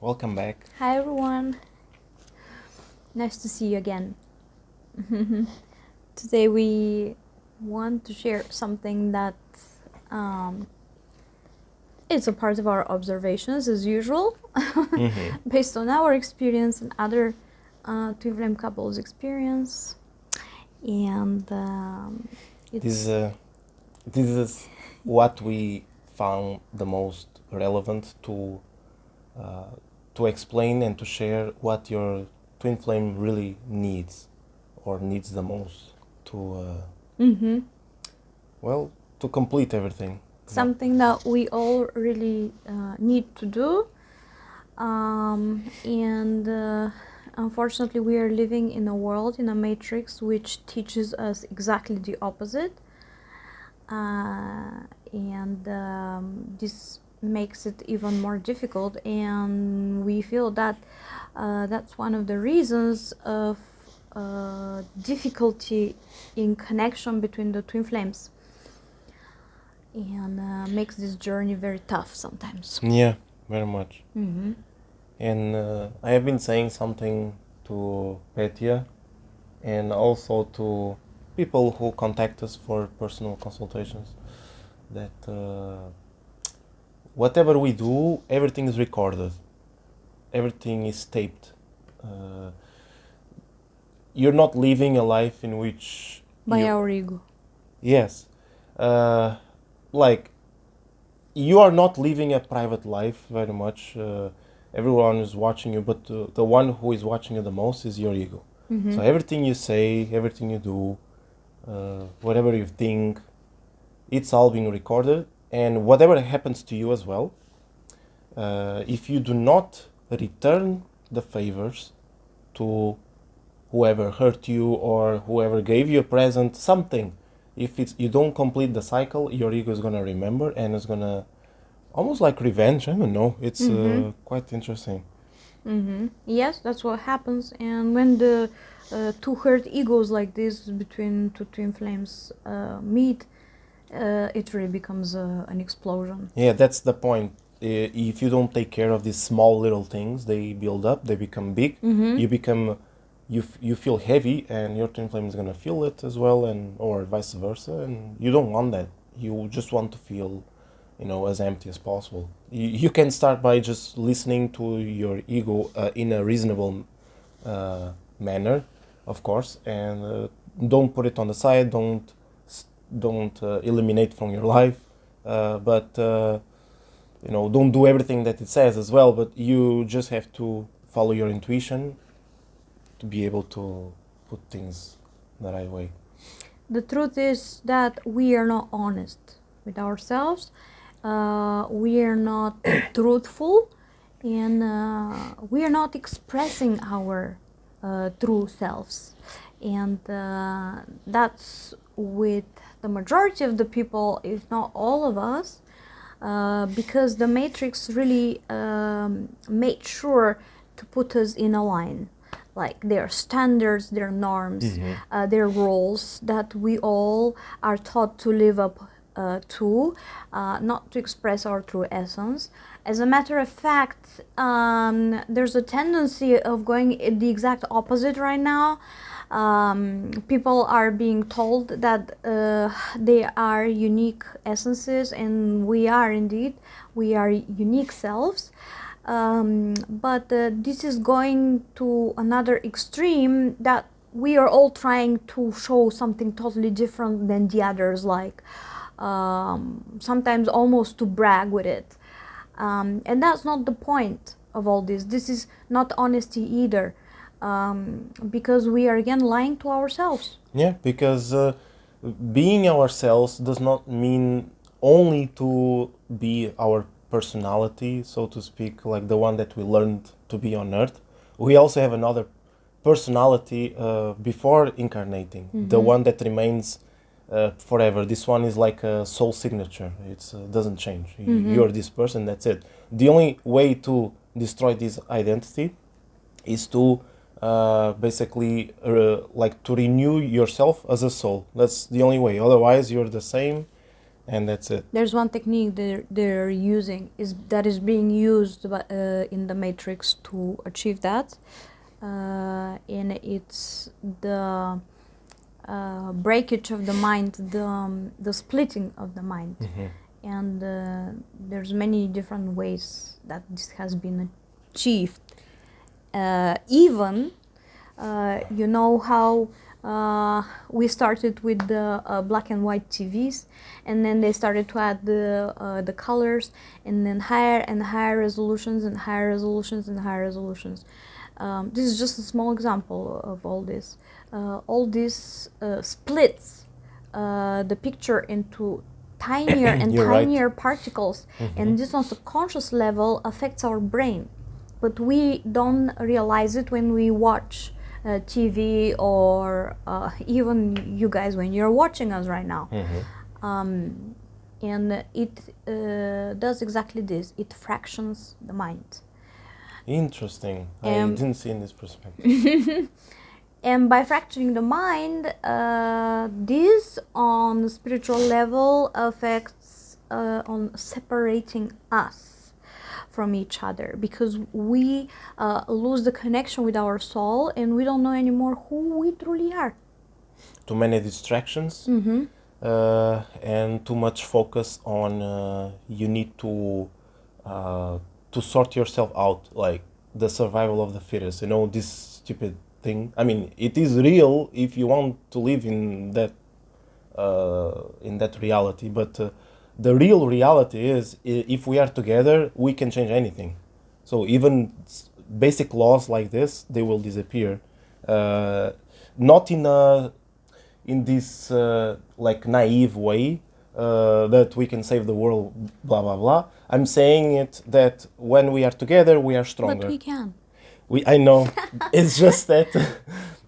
Welcome back. Hi everyone, nice to see you again. Today we want to share something that is a part of our observations as usual, based on our experience and other twin flame couples' experience. And This, this is what we found the most relevant to explain and to share what your twin flame really needs or needs the most to, well, to complete everything. something that we all really need to do. And unfortunately, we are living in a world, in a matrix, which teaches us exactly the opposite. And this makes it even more difficult. And we feel that that's one of the reasons of difficulty in connection between the twin flames. And makes this journey very tough sometimes. Yeah, very much. And I have been saying something to Petya and also to people who contact us for personal consultations that whatever we do, everything is recorded. Everything is taped. You're not living a life in which... By our ego. Yes. Like, you are not living a private life very much. Everyone is watching you, but the one who is watching you the most is your ego. So everything you say, everything you do, whatever you think, it's all being recorded. And whatever happens to you as well, if you do not return the favors to whoever hurt you or whoever gave you a present, something, if you don't complete the cycle, your ego is going to remember and it's going to, almost like revenge, I don't know, it's quite interesting. Yes, that's what happens. And when the two hurt egos like this between two twin flames meet, it really becomes an explosion. Yeah, that's the point. If you don't take care of these small little things, they build up, they become big. You become, you feel heavy, and your twin flame is gonna feel it as well, and or vice versa. And you don't want that. You just want to feel, as empty as possible. You can start by just listening to your ego in a reasonable manner, of course, and don't put it on the side. Don't eliminate from your life, but don't do everything that it says as well. But you just have to follow your intuition to be able to put things the right way. The truth is that we are not honest with ourselves. We are not truthful, and we are not expressing our true selves. And that's with the majority of the people, if not all of us, because the matrix really made sure to put us in a line, like their standards, their norms, their roles that we all are taught to live up to, not to express our true essence. As a matter of fact, there's a tendency of going the exact opposite right now. People are being told that they are unique essences, and we are indeed, we are unique selves. But this is going to another extreme, that we are all trying to show something totally different than the others, like sometimes almost to brag with it. And that's not the point of all this. This is not honesty either. Because we are again lying to ourselves. Yeah, because being ourselves does not mean only to be our personality, so to speak, like the one that we learned to be on Earth. We also have another personality before incarnating, the one that remains forever. This one is like a soul signature. It doesn't change. You're this person, that's it. The only way to destroy this identity is to basically like to renew yourself as a soul. That's the only way. Otherwise you're the same and that's it. There's one technique they're using that is being used in the Matrix to achieve that, and it's the breakage of the mind, the splitting of the mind. And there's many different ways that this has been achieved. Even you know how we started with the black and white TVs, and then they started to add the colors, and then higher and higher resolutions and higher resolutions and higher resolutions. This is just a small example of all this. All this splits the picture into tinier and tinier particles, and this on subconscious level affects our brain, but we don't realize it when we watch TV, or even you guys when you're watching us right now. And it does exactly this. It fractions the mind. Interesting. I didn't see in this perspective. And by fracturing the mind, this on the spiritual level affects on separating us from each other, because we lose the connection with our soul, and we don't know anymore who we truly are. Too many distractions, and too much focus on you need to sort yourself out, like the survival of the fittest. You know, this stupid thing. I mean, it is real if you want to live in that reality, but the real reality is, if we are together, we can change anything. So even basic laws like this, they will disappear. Not in this like naive way that we can save the world, blah blah blah. I'm saying it that when we are together, we are stronger. But we can. I know. It's just that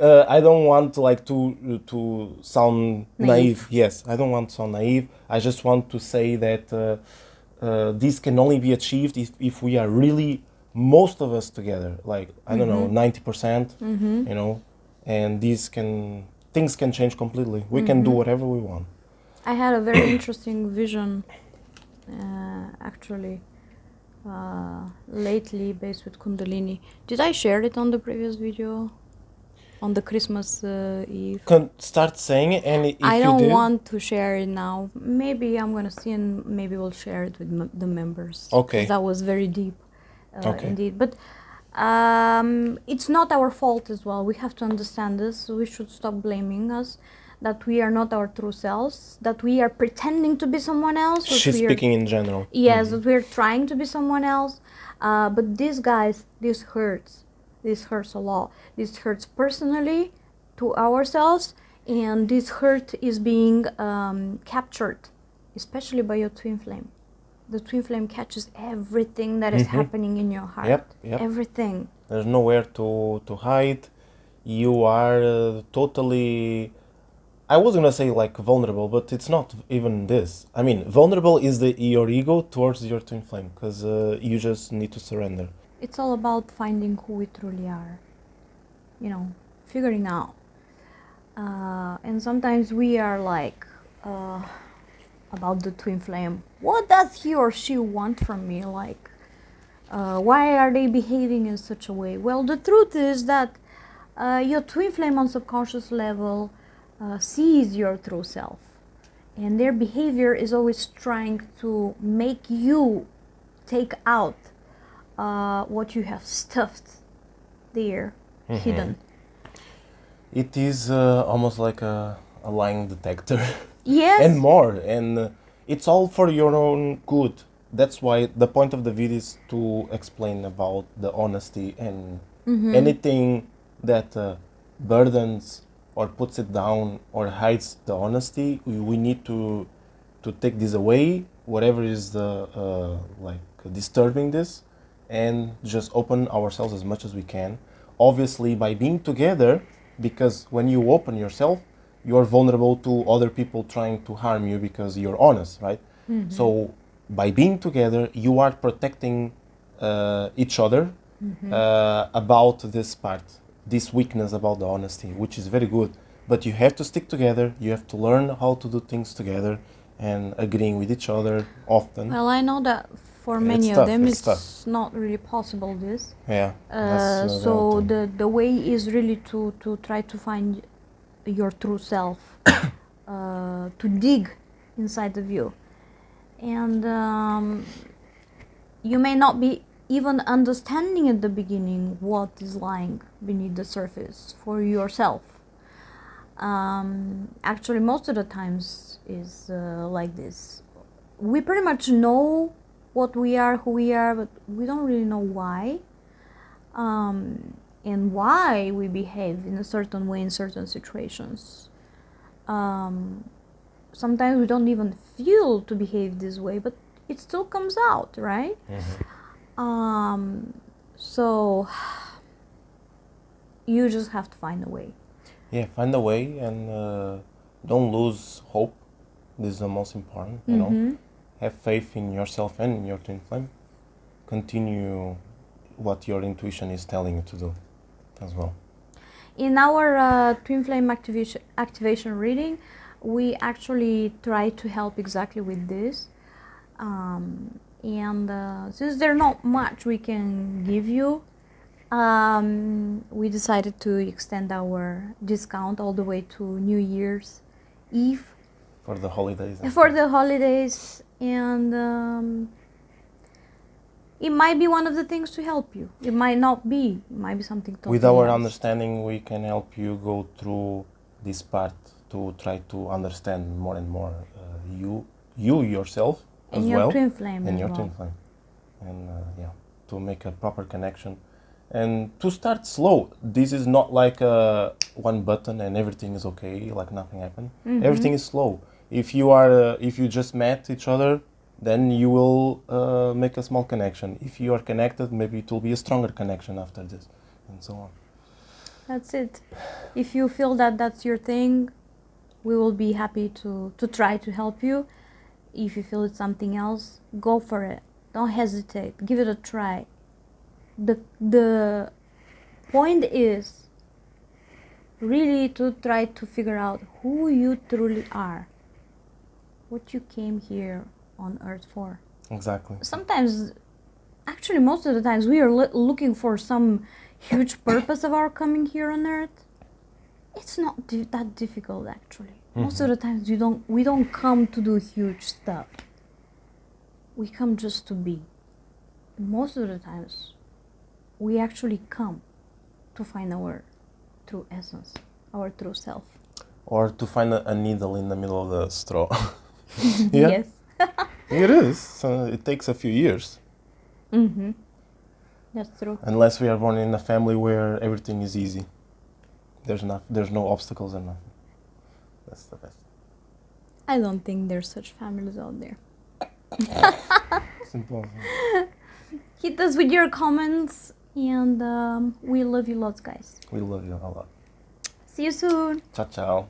I don't want to sound naive. Yes, I don't want to sound naive. I just want to say that this can only be achieved if we are really, most of us together. Like, I don't know, 90%. You know, and things can change completely. We can do whatever we want. I had a very interesting vision, actually. Lately, based with Kundalini. Did I share it on the previous video? On the Christmas Eve? Can start saying it, and if I don't you do, want to share it now. Maybe I'm gonna see, and maybe we'll share it with the members. Okay. 'Cause that was very deep, Okay. indeed. But it's not our fault as well. We have to understand this. We should stop blaming us. That we are not our true selves, that we are pretending to be someone else. She's speaking in general. Yes, that we're trying to be someone else. But this, guys, this hurts. This hurts a lot. This hurts personally to ourselves, and this hurt is being captured, especially by your twin flame. The twin flame catches everything that is happening in your heart. Yep. Everything. There's nowhere to hide. You are totally, I was gonna say like vulnerable, but it's not even this. I mean, vulnerable is your ego towards your twin flame, because you just need to surrender. It's all about finding who we truly are. You know, figuring out. And sometimes we are like, about the twin flame. What does he or she want from me? Like, why are they behaving in such a way? Well, the truth is that your twin flame on subconscious level sees your true self, and their behavior is always trying to make you take out what you have stuffed there, hidden. It is almost like a lying detector. Yes. And more, and it's all for your own good. That's why the point of the video is to explain about the honesty, and anything that burdens or puts it down or hides the honesty, we need to take this away, whatever is the like disturbing this, and just open ourselves as much as we can. Obviously, by being together, because when you open yourself, you are vulnerable to other people trying to harm you because you're honest, right? So by being together, you are protecting each other about this part, this weakness about the honesty, which is very good. But you have to stick together. You have to learn how to do things together, and agreeing with each other often. Well, I know that for many of them it's not really possible this. Yeah. So the way is really to try to find your true self, to dig inside of you. And you may not be even understanding at the beginning what is lying beneath the surface for yourself. Actually, most of the times is like this. We pretty much know what we are, who we are, but we don't really know why. And why we behave in a certain way in certain situations. Sometimes we don't even feel to behave this way, but it still comes out, right? So you just have to find a way. Yeah, find a way, and don't lose hope. This is the most important, you know. Have faith in yourself and in your twin flame. Continue what your intuition is telling you to do as well. In our twin flame activation reading, we actually try to help exactly with this. And since there's not much we can give you, we decided to extend our discount all the way to New Year's Eve. For the holidays. For the holidays, and it might be one of the things to help you. It might not be. It might be something totally With our else. understanding, we can help you go through this part to try to understand more and more you yourself and as your well, twin flame and as your well. twin flame, and yeah, to make a proper connection, and to start slow. This is not like one button and everything is okay, like nothing happened. Everything is slow. If you just met each other, then you will make a small connection. If you are connected, maybe it will be a stronger connection after this, and so on. That's it. If you feel that that's your thing, we will be happy to try to help you. If you feel it's something else, go for it. Don't hesitate. Give it a try. The point is really to try to figure out who you truly are. What you came here on earth for. Exactly. Sometimes, actually most of the times, we are looking for some huge purpose of our coming here on earth. It's not that difficult, actually. Most of the times we don't come to do huge stuff. We come just to be. Most of the times we actually come to find our true essence, our true self. Or to find a needle in the middle of the straw. Yes. It is. So it takes a few years. That's true. Unless we are born in a family where everything is easy. There's no obstacles and nothing. That's the best. I don't think there's such families out there. Simple. Hit us with your comments, and we love you lots, guys. We love you a lot. See you soon. Ciao, ciao.